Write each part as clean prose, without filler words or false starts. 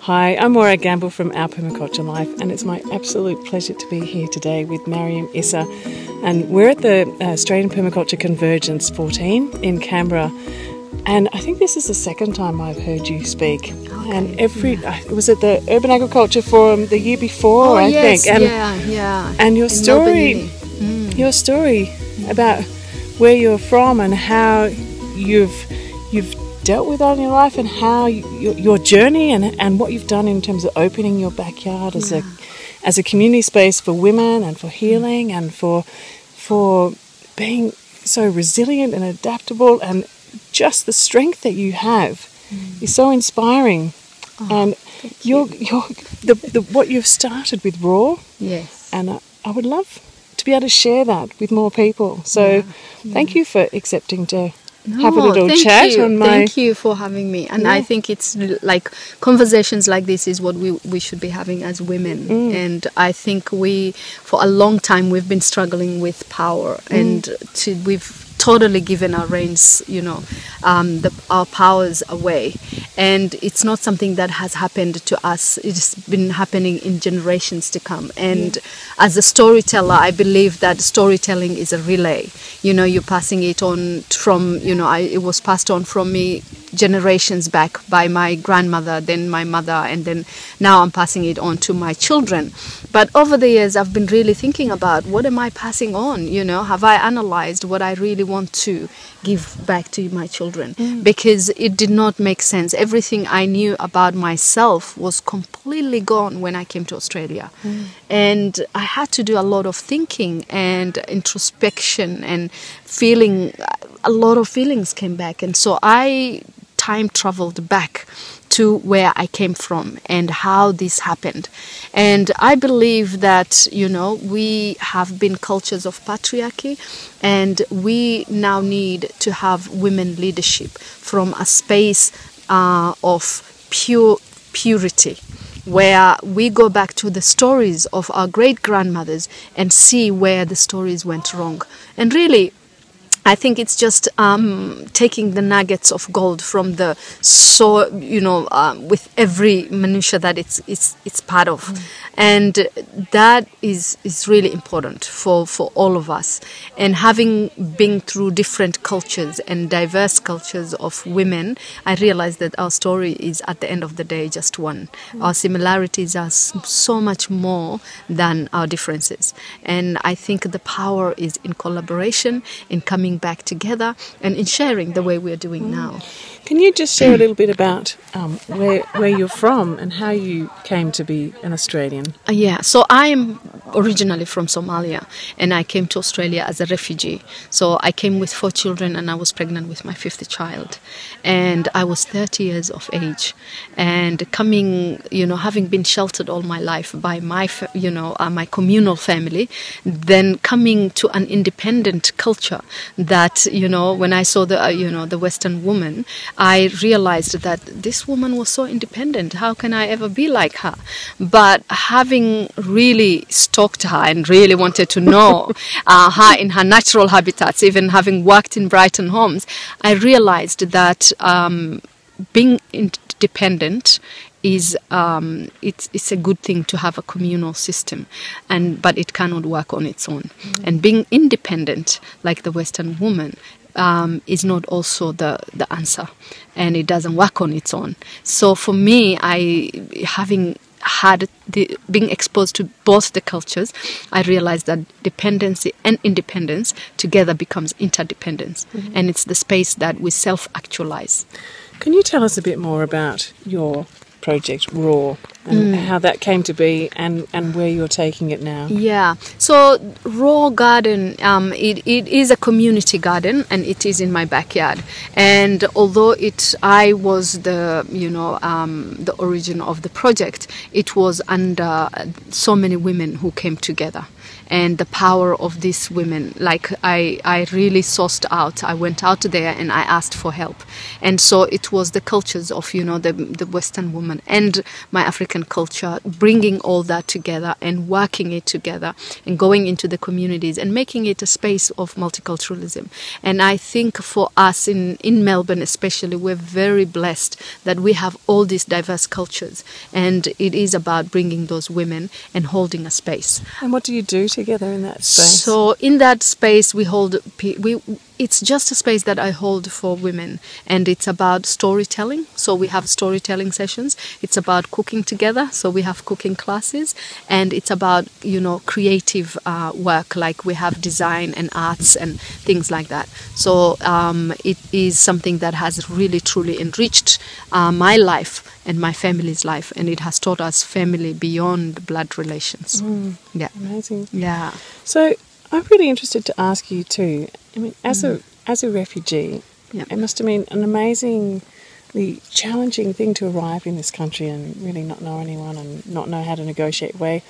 Hi, I'm Morag from Our Permaculture Life, and it's my absolute pleasure to be here today with Mariam Issa. And we're at the Australian Permaculture Convergence 14 in Canberra. And I think this is the second time I've heard you speak. Okay. And it was at the Urban Agriculture Forum the year before, I think. And, And your story about where you're from and how you've dealt with that in your life, and how your journey and what you've done in terms of opening your backyard as a community space for women and for healing and for being so resilient and adaptable, and just the strength that you have is so inspiring. And what you've started with Raw, and I would love to be able to share that with more people. So thank you for accepting to have a little chat on my... Thank you for having me. And I think it's like conversations like this is what we should be having as women. And I think for a long time, we've been struggling with power, and we've totally given our reins, our powers away. And it's not something that has happened to us. It's been happening in generations to come. And as a storyteller, I believe that storytelling is a relay. You're passing it on from, it was passed on from me generations back by my grandmother, then my mother, and then now I'm passing it on to my children. But over the years, I've been really thinking about, what am I passing on? Have I analyzed what I really want to give back to my children? Because it did not make sense. Everything I knew about myself was completely gone when I came to Australia. And I had to do a lot of thinking and introspection, and a lot of feelings came back. And so I time traveled back to where I came from and how this happened. And I believe that, we have been cultures of patriarchy, and we now need to have women leadership from a space of purity, where we go back to the stories of our great-grandmothers and see where the stories went wrong. And really, I think it's just taking the nuggets of gold from the soil, with every minutia that it's part of. And that is really important for all of us. And having been through different cultures and diverse cultures of women, I realized that our story is, at the end of the day, just one. Our similarities are so much more than our differences. And I think the power is in collaboration, in coming back together, and in sharing the way we're doing now. Can you just share a little bit about where you're from and how you came to be an Australian? So I am originally from Somalia, and I came to Australia as a refugee. So I came with 4 children, and I was pregnant with my 5th child. And I was 30 years of age. And coming, having been sheltered all my life by my communal family, then coming to an independent culture that, when I saw the Western woman, I realized that this woman was so independent. How can I ever be like her? But having really stalked her and really wanted to know her in her natural habitats, even having worked in Brighton homes, I realized that being independent is it's a good thing to have a communal system, but it cannot work on its own. And being independent, like the Western woman, is not also the answer, and it doesn't work on its own. So for me, being exposed to both the cultures, I realized that dependency and independence together becomes interdependence, and it's the space that we self-actualize. Can you tell us a bit more about your project Raw and how that came to be, and where you're taking it now? So Raw Garden, it is a community garden, and it is in my backyard. And although I was the origin of the project, it was under so many women who came together. and the power of these women. Like I really sourced out. I went out there and I asked for help. And so it was the cultures of, the Western woman and my African culture, bringing all that together and working it together and going into the communities and making it a space of multiculturalism. And I think for us in Melbourne especially, we're very blessed that we have all these diverse cultures, and it is about bringing those women and holding a space. And what do you do together in that space? So in that space it's just a space that I hold for women, and it's about storytelling. So we have storytelling sessions. It's about cooking together. So we have cooking classes, and it's about, creative work, like we have design and arts and things like that. So it is something that has really, truly enriched my life and my family's life, and it has taught us family beyond blood relations. Yeah. Amazing. Yeah. So I'm really interested to ask you too. I mean, as a refugee, it must have been an amazingly challenging thing to arrive in this country and really not know anyone and not know how to negotiate way.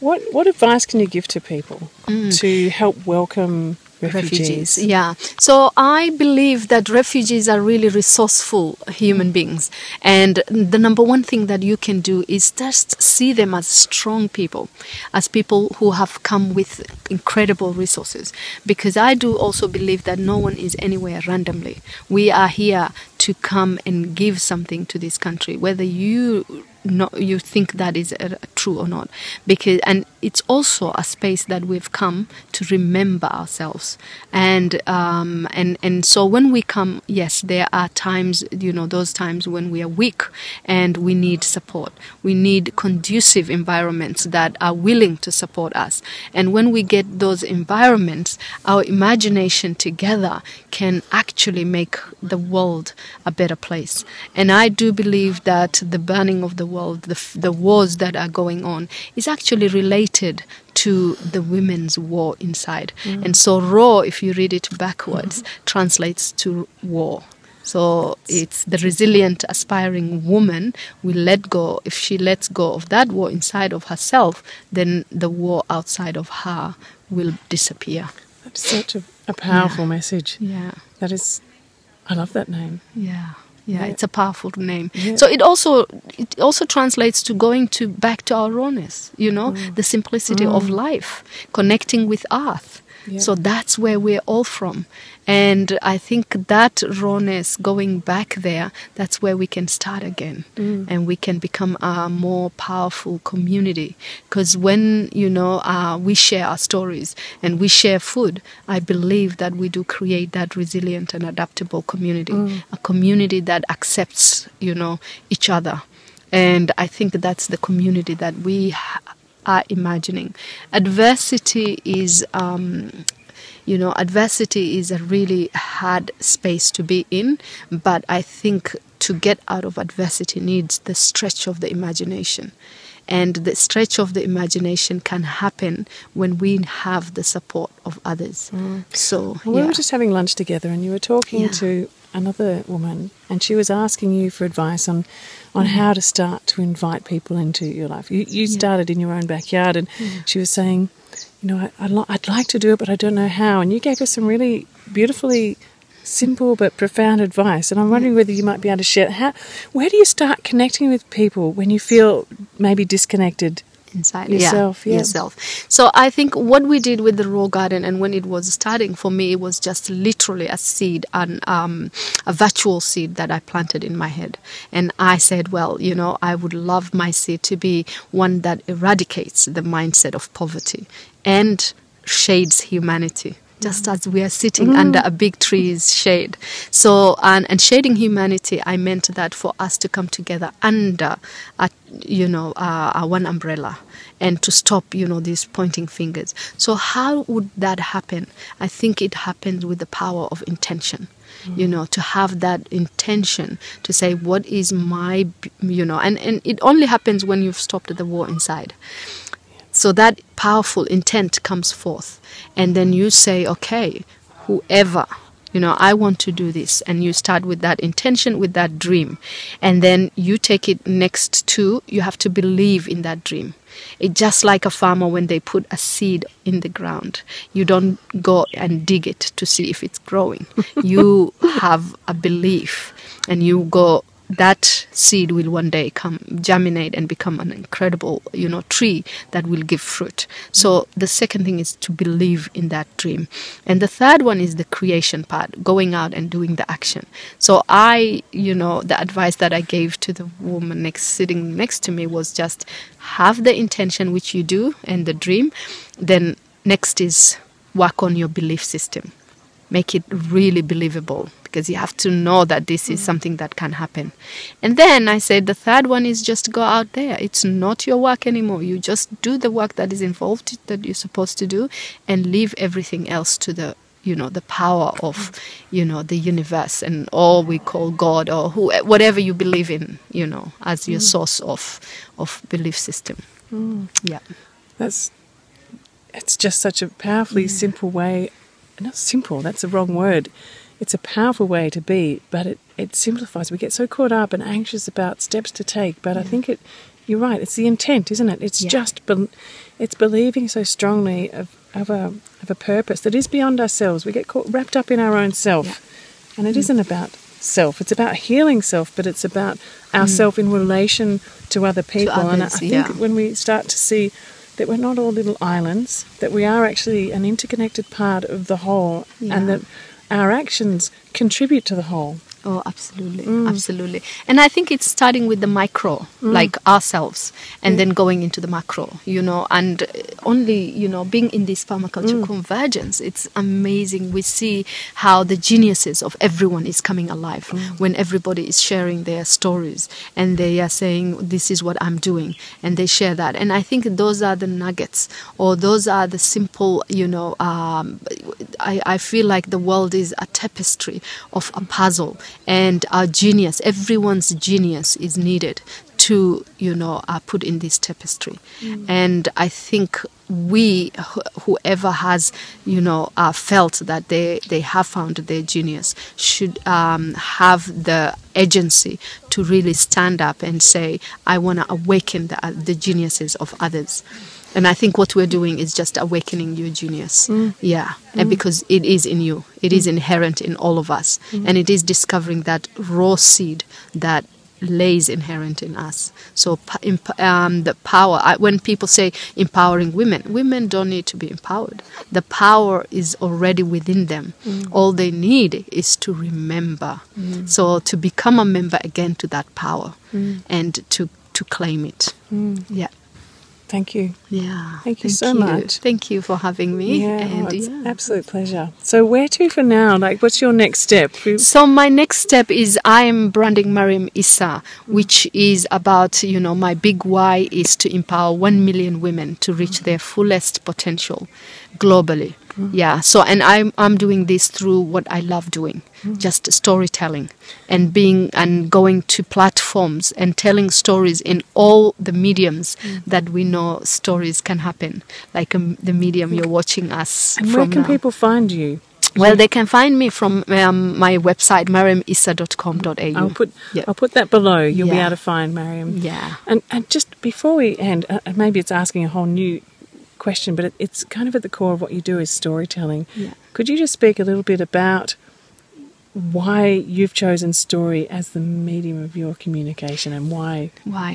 What advice can you give to people to help welcome refugees? Yeah. So I believe that refugees are really resourceful human beings. And the number one thing that you can do is just see them as strong people, as people who have come with incredible resources. Because I do also believe that no one is anywhere randomly. We are here to come and give something to this country, whether you think that is true or not, and it's also a space that we've come to remember ourselves, and so when we come, yes, there are times, those times when we are weak and we need support. We need conducive environments that are willing to support us, and when we get those environments, our imagination together can actually make the world a better place. And I do believe that the burning of the world, the wars that are going on, is actually related to the women's war inside. And so raw, if you read it backwards, translates to war. So it's the resilient, aspiring woman will let go. If she lets go of that war inside of herself, then the war outside of her will disappear. That's such a powerful message. Yeah. That is, I love that name. Yeah. Yeah, it's a powerful name. Yeah. So it also translates to going back to our rawness, the simplicity of life, connecting with earth. Yeah. So that's where we're all from. And I think that rawness, going back there, that's where we can start again. And we can become a more powerful community. Because when, we share our stories and we share food, I believe that we do create that resilient and adaptable community. A community that accepts, each other. And I think that's the community that we are imagining. Adversity is a really hard space to be in, but I think to get out of adversity needs the stretch of the imagination. And the stretch of the imagination can happen when we have the support of others. So we were just having lunch together, and you were talking to another woman, and she was asking you for advice on how to start to invite people into your life. You started in your own backyard, and she was saying, I'd like to do it, but I don't know how. And you gave us some really beautifully simple but profound advice. And I'm wondering whether you might be able to share. Where do you start connecting with people when you feel maybe disconnected inside yourself? Yourself. So I think what we did with the Raw Garden, and when it was starting, for me, it was just literally a seed, and a virtual seed that I planted in my head. And I said, well, I would love my seed to be one that eradicates the mindset of poverty and shades humanity, just as we are sitting under a big tree's shade. So, and shading humanity, I meant that for us to come together under one umbrella, and to stop, these pointing fingers. So how would that happen? I think it happens with the power of intention. To have that intention to say, what is my, and it only happens when you've stopped the war inside. So that powerful intent comes forth, and then you say, okay, whoever, I want to do this. And you start with that intention, with that dream. And then you take it next to, you have to believe in that dream. It's just like a farmer when they put a seed in the ground. You don't go and dig it to see if it's growing. You have a belief and you go, that seed will one day come, germinate and become an incredible, tree that will give fruit. So the second thing is to believe in that dream. And the third one is the creation part, going out and doing the action. So the advice that I gave to the woman sitting next to me was just have the intention, which you do, and the dream. Then next is work on your belief system. Make it really believable, because you have to know that this is something that can happen. And then I said the third one is just go out there. It's not your work anymore. You just do the work that is involved, that you're supposed to do, and leave everything else to the power of, the universe and all we call God, or whatever you believe in, as your source of belief system. Yeah. It's just such a powerfully simple way. Not simple, that's the wrong word. It's a powerful way to be, but it simplifies. We get so caught up and anxious about steps to take, but I think you're right, it's the intent, isn't it? It's just it's believing so strongly of a purpose that is beyond ourselves. We get wrapped up in our own self, and it isn't about self. It's about healing self, but it's about ourself in relation to other people. To others, and I think when we start to see that we're not all little islands, that we are actually an interconnected part of the whole, and that our actions contribute to the whole. Oh, absolutely, absolutely. And I think it's starting with the micro, like ourselves, and then going into the macro, and only, being in this permaculture convergence, it's amazing. We see how the geniuses of everyone is coming alive when everybody is sharing their stories and they are saying, this is what I'm doing, and they share that. And I think those are the nuggets, or those are the simple, I feel like the world is a tapestry of a puzzle. And our genius, everyone's genius is needed to, put in this tapestry. And I think whoever has, felt that they have found their genius should have the agency to really stand up and say, I want to awaken the geniuses of others. And I think what we're doing is just awakening your genius. And because it is in you. It is inherent in all of us. And it is discovering that raw seed that lays inherent in us. So the power, when people say empowering women don't need to be empowered. The power is already within them. All they need is to remember. So to become a member again to that power and to claim it. Yeah. Thank you. Yeah. Thank you so much. Thank you for having me. Yeah, it's an absolute pleasure. So where to for now? Like, what's your next step? So my next step is I am branding Mariam Issa, which is about, my big why is to empower 1 million women to reach their fullest potential globally. Yeah. So, and I'm doing this through what I love doing, just storytelling and going to platforms and telling stories in all the mediums that we know stories can happen, like the medium you're watching us and from. Where can people find you? Well, they can find me from my website, mariamissa.com.au. I'll put that below. You'll be able to find Mariam. Yeah. And just before we end, maybe it's asking a whole new question, but it's kind of at the core of what you do is storytelling. Could you just speak a little bit about why you've chosen story as the medium of your communication and why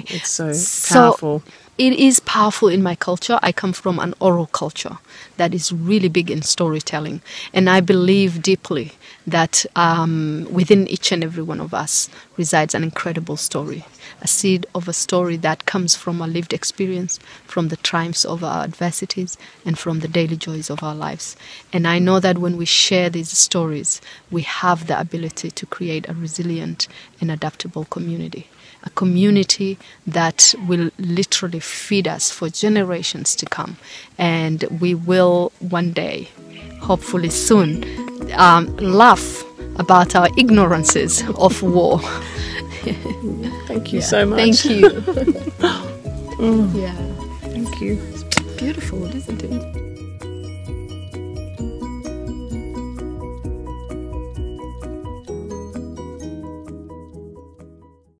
it's so powerful? It is powerful in my culture. I come from an oral culture that is really big in storytelling. And I believe deeply that within each and every one of us resides an incredible story, a seed of a story that comes from our lived experience, from the triumphs of our adversities, and from the daily joys of our lives. And I know that when we share these stories, we have the ability to create a resilient and adaptable community. A community that will literally feed us for generations to come. And we will one day, hopefully soon, laugh about our ignorances of war. Thank you so much. Thank you. Yeah. Thank you. It's beautiful, isn't it?